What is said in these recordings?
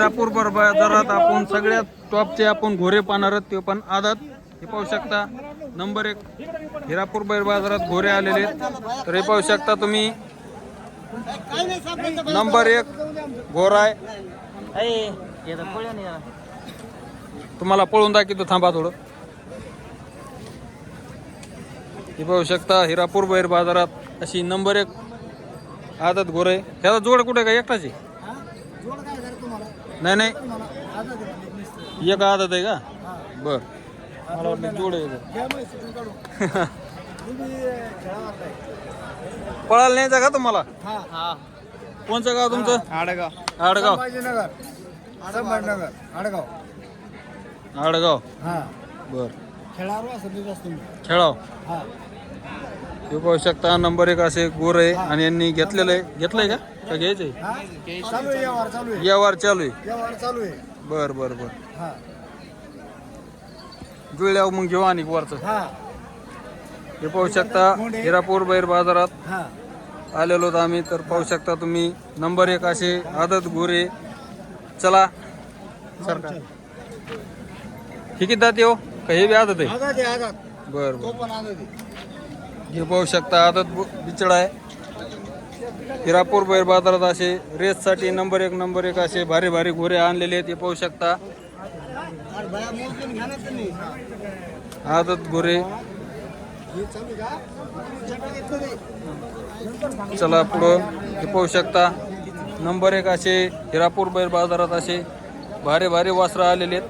रापूर बाजारात आपण सगळ्यात टॉपचे आपण घोरे पाहणार आहोत, ते पण आदात. हे पाहू शकता नंबर 1 हिरापूर बाजारात घोरे आलेले आहेत. तर हे पाहू शकता तुम्ही नंबर 1 घोरा आहे. तुम्हाला पळून दाखवतो, थांबा थोडं. हे पाहू शकता हिरापूर बाजारात अशी नंबर 1 आदत घोरे. ह्याचा जोड कुठे का एकटाची? नाही नाही, एक आदत आहे का? बर, मला वाटलं जोड आहे. पळायला न्यायचा का तुम्हाला? कोणचं गाव तुमचं? आडगाव. आडगाव. आडगाव. बर, खेळाव. हे पाहू शकता नंबर 1 असे गोर आहे आणि यांनी घेतलेलं आहे. घेतलंय का घ्यायचंय? व्यवहार चालू आहे. बर बर बर, जुळल्यावर मग घेऊ आणि वरच. हे पाहू शकता हिरापूर बाजारात आलेलो होतो आम्ही. तर पाहू शकता तुम्ही नंबर 1 असे आदत गोरे. चला सरकार, हे किती दात येऊ का? हे बी आदत आहे. बर बर, हे पाहू शकता आदत बिचडा आहे. हिरापूर बाजारात असे रेससाठी नंबर 1 असे भारी भारी घोरे आणलेले आहेत. हे पाहू शकता आदत घोरे. चला पुढं. हे पाहू शकता नंबर 1 असे हिरापूर बाजारात असे भारी भारी वासरं आलेले आहेत.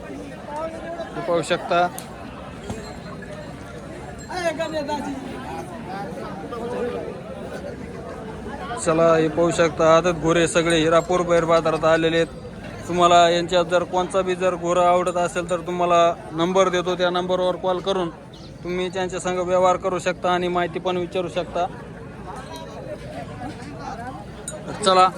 हे पाहू शकता. चला, हे पाहू शकता आदत घोरे सगळे हिरापूर बाजारात आलेले आहेत. तुम्हाला यांच्यात जर कोणचा बी जर घोरा आवडत असेल तर तुम्हाला नंबर देतो, त्या नंबरवर कॉल करून तुम्ही त्यांच्या संग व्यवहार करू शकता आणि माहिती पण विचारू शकता. चला.